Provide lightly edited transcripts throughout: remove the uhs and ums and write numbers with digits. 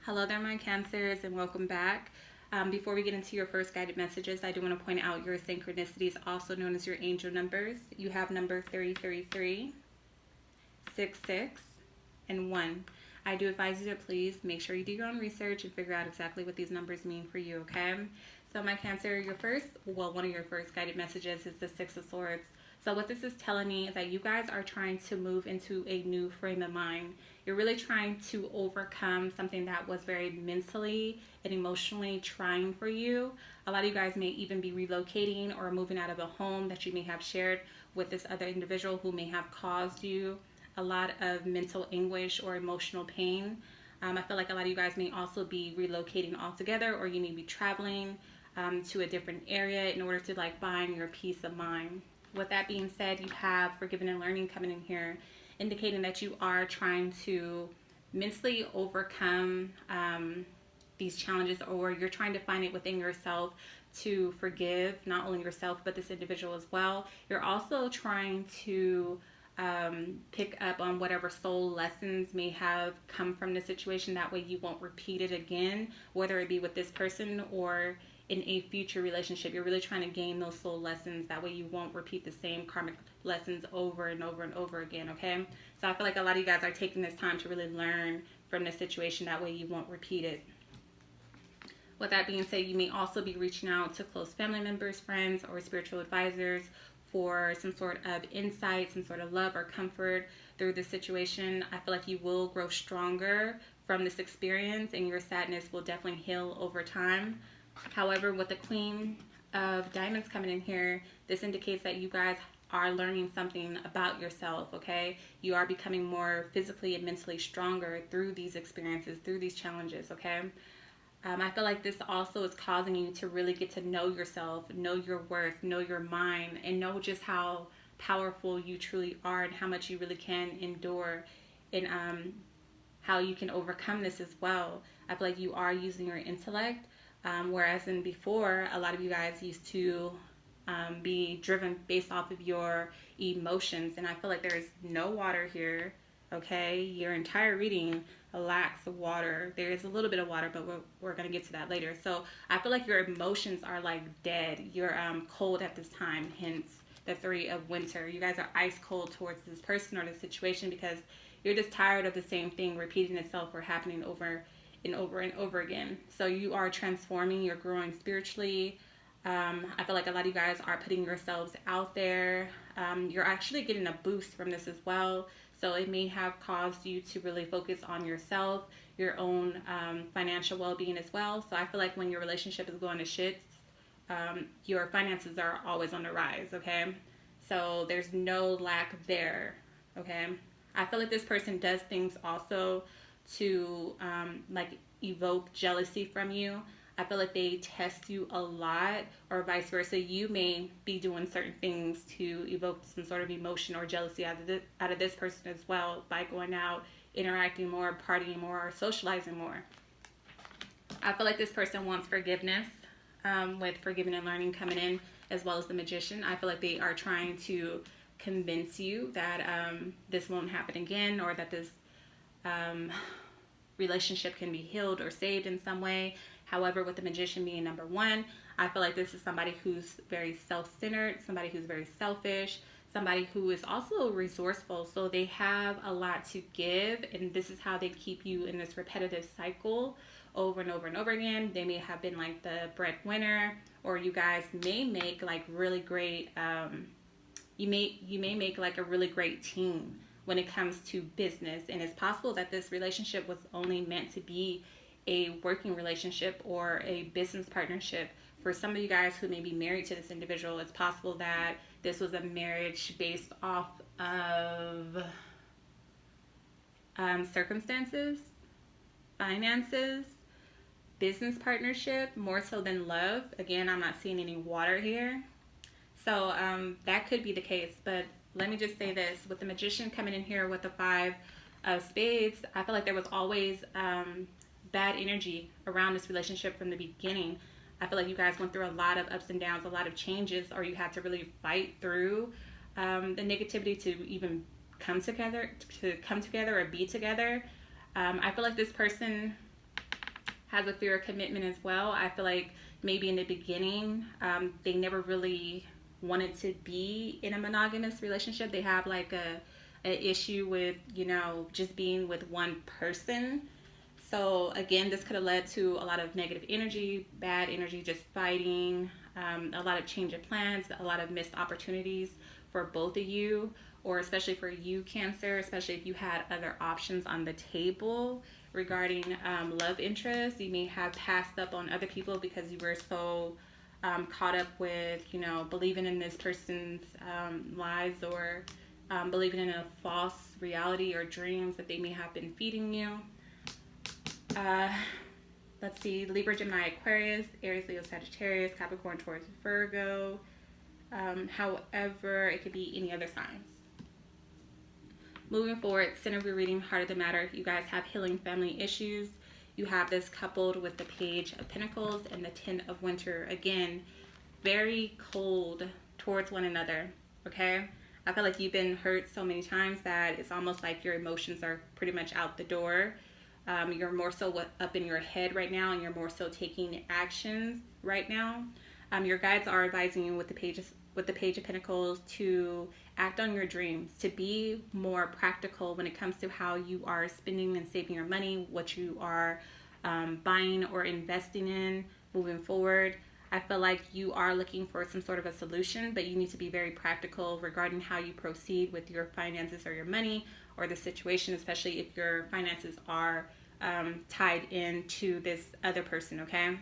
Hello there, my Cancers, and welcome back. Before we get into your first guided messages, I do want to point out your synchronicities, also known as your angel numbers. You have number 333, 66, and 1. I do advise you to please make sure you do your own research and figure out exactly what these numbers mean for you, okay? So, my Cancer, one of your first guided messages is the Six of Swords. So what this is telling me is that you guys are trying to move into a new frame of mind. You're really trying to overcome something that was very mentally and emotionally trying for you. A lot of you guys may even be relocating or moving out of a home that you may have shared with this other individual who may have caused you a lot of mental anguish or emotional pain. I feel like a lot of you guys may also be relocating altogether, or you may be traveling to a different area in order to find your peace of mind. With that being said, you have forgiven and learning coming in here, indicating that you are trying to mentally overcome these challenges, or you're trying to find it within yourself to forgive not only yourself but this individual as well. You're also trying to pick up on whatever soul lessons may have come from the situation. That way you won't repeat it again, whether it be with this person or in a future relationship. You're really trying to gain those soul lessons. That way you won't repeat the same karmic lessons over and over and over again, okay? So I feel like a lot of you guys are taking this time to really learn from the situation. That way you won't repeat it. With that being said, you may also be reaching out to close family members, friends, or spiritual advisors for some sort of insight, some sort of love or comfort through this situation. I feel like you will grow stronger from this experience, and your sadness will definitely heal over time. However, with the Queen of Diamonds coming in here, this indicates that you guys are learning something about yourself, okay? You are becoming more physically and mentally stronger through these experiences, through these challenges, okay? I feel like this also is causing you to really get to know yourself, know your worth, know your mind, and know just how powerful you truly are and how much you really can endure, and how you can overcome this as well. I feel like you are using your intellect. Whereas in before, a lot of you guys used to be driven based off of your emotions. And I feel like there is no water here, okay? Your entire reading lacks water. There is a little bit of water, but we're going to get to that later. So I feel like your emotions are dead. You're cold at this time, hence the Three of Winter. You guys are ice cold towards this person or the situation because you're just tired of the same thing repeating itself or happening over and over and over again. So you are transforming, you're growing spiritually. I feel like a lot of you guys are putting yourselves out there. You're actually getting a boost from this as well. So it may have caused you to really focus on yourself, your own financial well-being as well. So I feel like when your relationship is going to shit, your finances are always on the rise, okay? So there's no lack there, okay? I feel like this person does things also to evoke jealousy from you. I feel like they test you a lot, or vice versa. You may be doing certain things to evoke some sort of emotion or jealousy out of this person as well, by going out, interacting more, partying more, or socializing more. I feel like this person wants forgiveness, with forgiving and learning coming in, as well as the Magician. I feel like they are trying to convince you that this won't happen again, or that this relationship can be healed or saved in some way. However, with the Magician being number one, I feel like this is somebody who's very self-centered, somebody who's very selfish, somebody who is also resourceful. So they have a lot to give, and this is how they keep you in this repetitive cycle over and over and over again. They may have been the breadwinner, or you guys may make really great you may make a really great team when it comes to business. And it's possible that this relationship was only meant to be a working relationship or a business partnership. For some of you guys who may be married to this individual, it's possible that this was a marriage based off of circumstances, finances, business partnership, more so than love. Again, I'm not seeing any water here. So that could be the case, but let me just say this. With the Magician coming in here with the Five of Spades, I feel like there was always bad energy around this relationship from the beginning. I feel like you guys went through a lot of ups and downs, a lot of changes, or you had to really fight through the negativity to even come together or be together. I feel like this person has a fear of commitment as well. I feel like maybe in the beginning, they never really wanted to be in a monogamous relationship. They have like a issue with, you know, just being with one person. So again, this could have led to a lot of negative energy, bad energy, just fighting, a lot of change of plans, a lot of missed opportunities for both of you, or especially for you, Cancer, especially if you had other options on the table regarding love interests. You may have passed up on other people because you were so caught up with, you know, believing in this person's lies, or believing in a false reality or dreams that they may have been feeding you. Let's see, Libra, Gemini, Aquarius, Aries, Leo, Sagittarius, Capricorn, Taurus, Virgo. However, it could be any other signs. Moving forward, center of your reading, heart of the matter. You guys have healing family issues. You have this coupled with the Page of Pentacles and the Ten of Winter. Again, very cold towards one another, okay? I feel like you've been hurt so many times that it's almost like your emotions are pretty much out the door. You're more so up in your head right now, and you're more so taking actions right now. Your guides are advising you with the Page of Pentacles to act on your dreams, to be more practical when it comes to how you are spending and saving your money, what you are buying or investing in moving forward. I feel like you are looking for some sort of a solution, but you need to be very practical regarding how you proceed with your finances or your money or the situation, especially if your finances are tied into this other person, okay?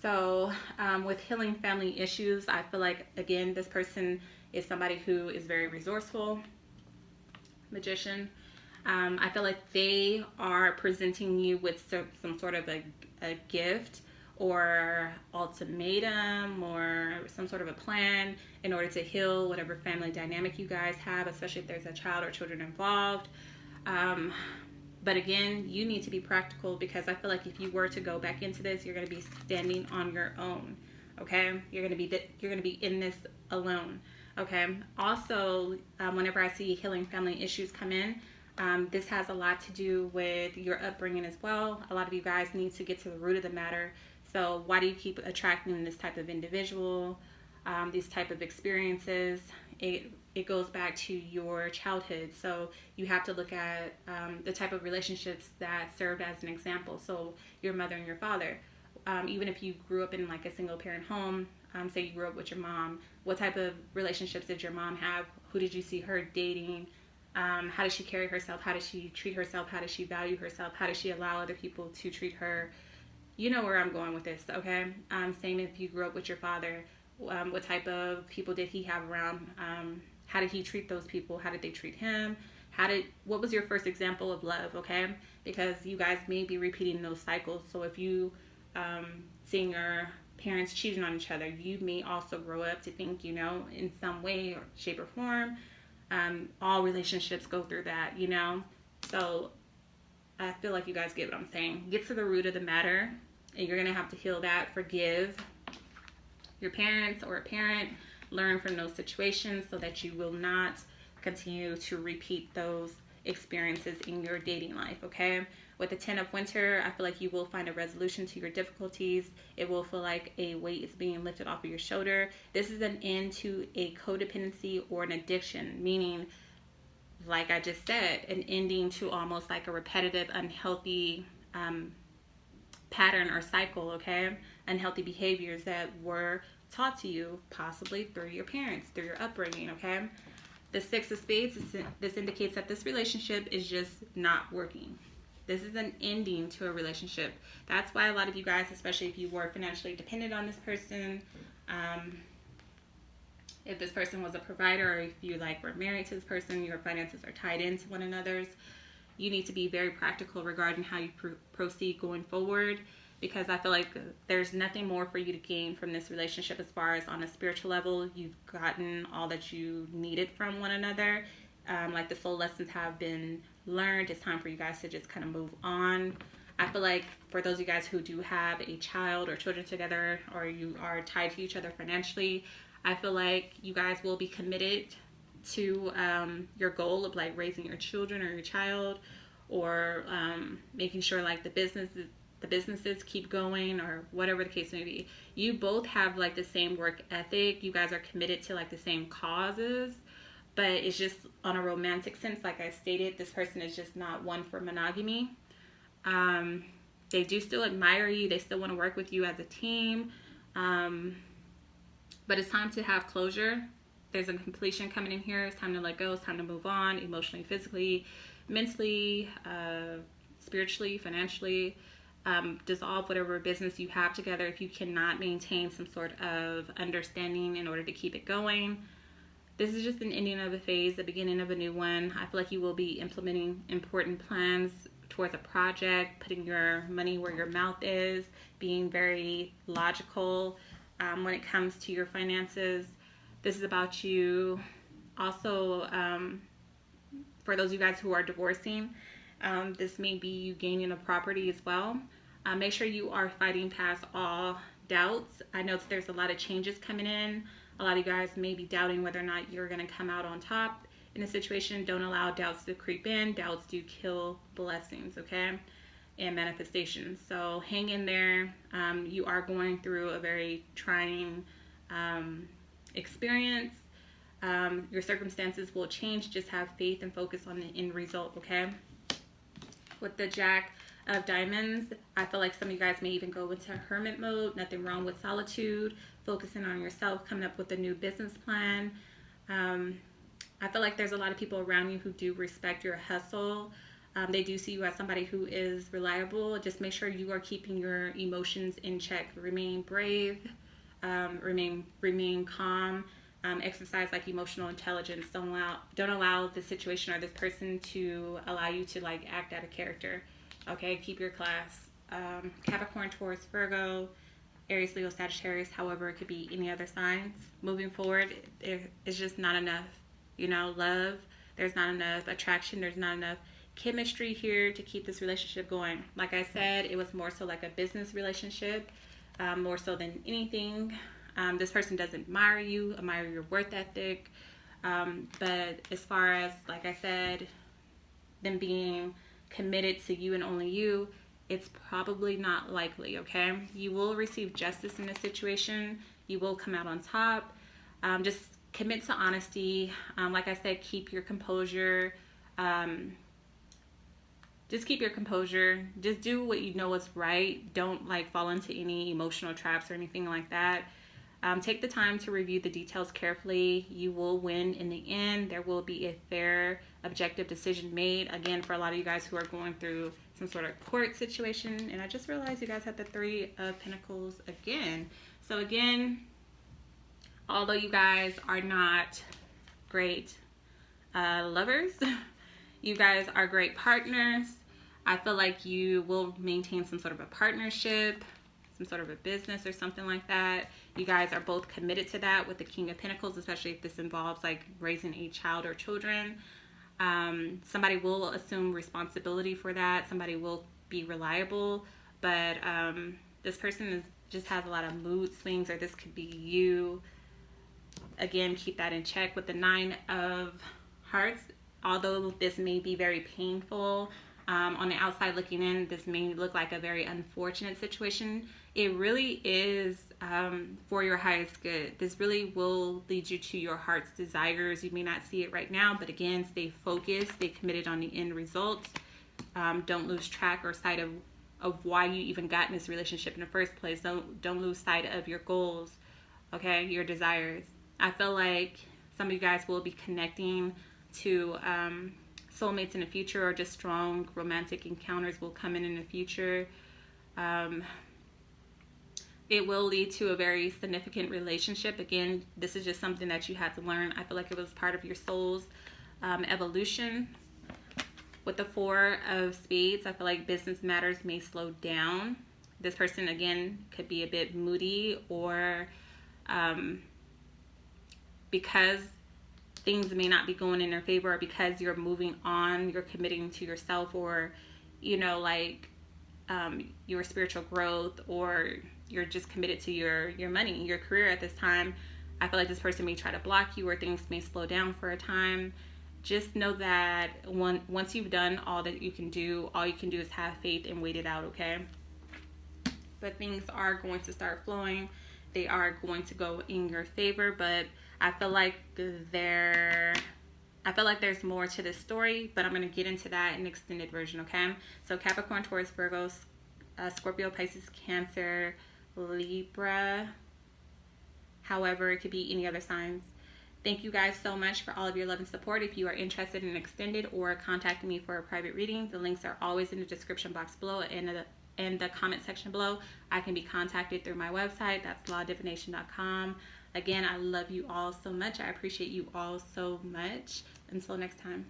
So with healing family issues, I feel like, again, this person is somebody who is very resourceful. Magician. I feel like they are presenting you with some sort of a gift or ultimatum or some sort of a plan in order to heal whatever family dynamic you guys have, especially if there's a child or children involved. But again, you need to be practical, because I feel like if you were to go back into this, you're going to be standing on your own. Okay, you're going to be in this alone. Okay. Also, whenever I see healing family issues come in, this has a lot to do with your upbringing as well. A lot of you guys need to get to the root of the matter. So why do you keep attracting this type of individual, these type of experiences? It goes back to your childhood. So you have to look at the type of relationships that served as an example. So your mother and your father. Even if you grew up in like a single parent home, say you grew up with your mom, what type of relationships did your mom have? Who did you see her dating? How does she carry herself? How does she treat herself? How does she value herself? How does she allow other people to treat her? You know where I'm going with this, okay? Same if you grew up with your father. What type of people did he have around? How did he treat those people? How did they treat him? What was your first example of love, okay? Because you guys may be repeating those cycles. So if you seeing your parents cheating on each other, you may also grow up to think, you know, in some way or shape or form, all relationships go through that, you know? So I feel like you guys get what I'm saying. Get to the root of the matter, and you're going to have to heal that. Forgive your parents or a parent. Learn from those situations so that you will not continue to repeat those experiences in your dating life, okay? With the Ten of Winter, I feel like you will find a resolution to your difficulties. It will feel like a weight is being lifted off of your shoulder. This is an end to a codependency or an addiction, meaning, like I just said, an ending to almost like a repetitive, unhealthy pattern or cycle, okay? Unhealthy behaviors that were taught to you, possibly through your parents, through your upbringing, okay? The Six of Spades, this indicates that this relationship is just not working. This is an ending to a relationship. That's why a lot of you guys, especially if you were financially dependent on this person, if this person was a provider, or if you like were married to this person, your finances are tied into one another's, you need to be very practical regarding how you proceed going forward, because I feel like there's nothing more for you to gain from this relationship as far as on a spiritual level. You've gotten all that you needed from one another. Like the soul lessons have been learned. It's time for you guys to just kind of move on. I feel like for those of you guys who do have a child or children together, or you are tied to each other financially, I feel like you guys will be committed to your goal of like raising your children or your child, or making sure like the the businesses keep going, or whatever the case may be. You both have like the same work ethic. You guys are committed to like the same causes, but it's just on a romantic sense. Like I stated, this person is just not one for monogamy. They do still admire you. They still want to work with you as a team. But it's time to have closure. There's a completion coming in here. It's time to let go. It's time to move on emotionally, physically, mentally, spiritually, financially. Dissolve whatever business you have together if you cannot maintain some sort of understanding in order to keep it going. This is just an ending of a phase, the beginning of a new one. I feel like you will be implementing important plans towards a project, putting your money where your mouth is, being very logical when it comes to your finances. This is about you. Also, for those of you guys who are divorcing, this may be you gaining a property as well. Make sure you are fighting past all doubts. I know that there's a lot of changes coming in. A lot of you guys may be doubting whether or not you're going to come out on top in a situation. Don't allow doubts to creep in. Doubts do kill blessings, okay? And manifestations. So hang in there. You are going through a very trying experience. Your circumstances will change. Just have faith and focus on the end result, okay? With the Jack of Diamonds, I feel like some of you guys may even go into hermit mode. Nothing wrong with solitude, focusing on yourself, coming up with a new business plan. I feel like there's a lot of people around you who do respect your hustle. They do see you as somebody who is reliable. Just make sure you are keeping your emotions in check. Remain brave, remain calm. Exercise like emotional intelligence. Don't allow the situation or this person to allow you to like act out of character. Okay, keep your class. Capricorn, Taurus, Virgo, Aries, Leo, Sagittarius. However, it could be any other signs. Moving forward, it's just not enough. Love. There's not enough attraction. There's not enough chemistry here to keep this relationship going. Like I said, it was more so like a business relationship, more so than anything. This person doesn't admire you, admire your work ethic. But as far as, like I said, them being committed to you and only you, it's probably not likely, okay? You will receive justice in this situation. You will come out on top. Just commit to honesty. Like I said, keep your composure. Just keep your composure. Just do what you know is right. Don't like fall into any emotional traps or anything like that. Take the time to review the details carefully. You will win in the end. There will be a fair, objective decision made. Again, for a lot of you guys who are going through some sort of court situation. And I just realized you guys had the Three of Pentacles again. So again, although you guys are not great lovers, you guys are great partners. I feel like you will maintain some sort of a partnership, some sort of a business or something like that. You guys are both committed to that with the King of Pentacles, especially if this involves like raising a child or children. Somebody will assume responsibility for that. Somebody will be reliable, but this person just has a lot of mood swings, or this could be you. Again, keep that in check with the Nine of Hearts. Although this may be very painful, on the outside looking in, this may look like a very unfortunate situation. It really is for your highest good. This really will lead you to your heart's desires. You may not see it right now, but again, stay focused, stay committed on the end results. Don't lose track or sight of why you even got in this relationship in the first place. Don't lose sight of your goals, okay, your desires. I feel like some of you guys will be connecting to soulmates in the future, or just strong romantic encounters will come in the future. It will lead to a very significant relationship. Again, this is just something that you had to learn. I feel like it was part of your soul's evolution. With the Four of Spades, I feel like business matters may slow down. This person, again, could be a bit moody, or because things may not be going in their favor, or because you're moving on, you're committing to yourself, or your spiritual growth, or you're just committed to your money, your career at this time. I feel like this person may try to block you, or things may slow down for a time. Just know that once you've done all that you can do, all you can do is have faith and wait it out, okay? but things are going to start flowing. They are going to go in your favor, but I feel like there's more to this story, but I'm going to get into that in an extended version, okay? So Capricorn, Taurus, Virgo, Scorpio, Pisces, Cancer, Libra. However, it could be any other signs. Thank you guys so much for all of your love and support. If you are interested in extended or contacting me for a private reading, the links are always in the description box below and in the comment section below. I can be contacted through my website. That's lawdivination.com. Again, I love you all so much. I appreciate you all so much. Until next time.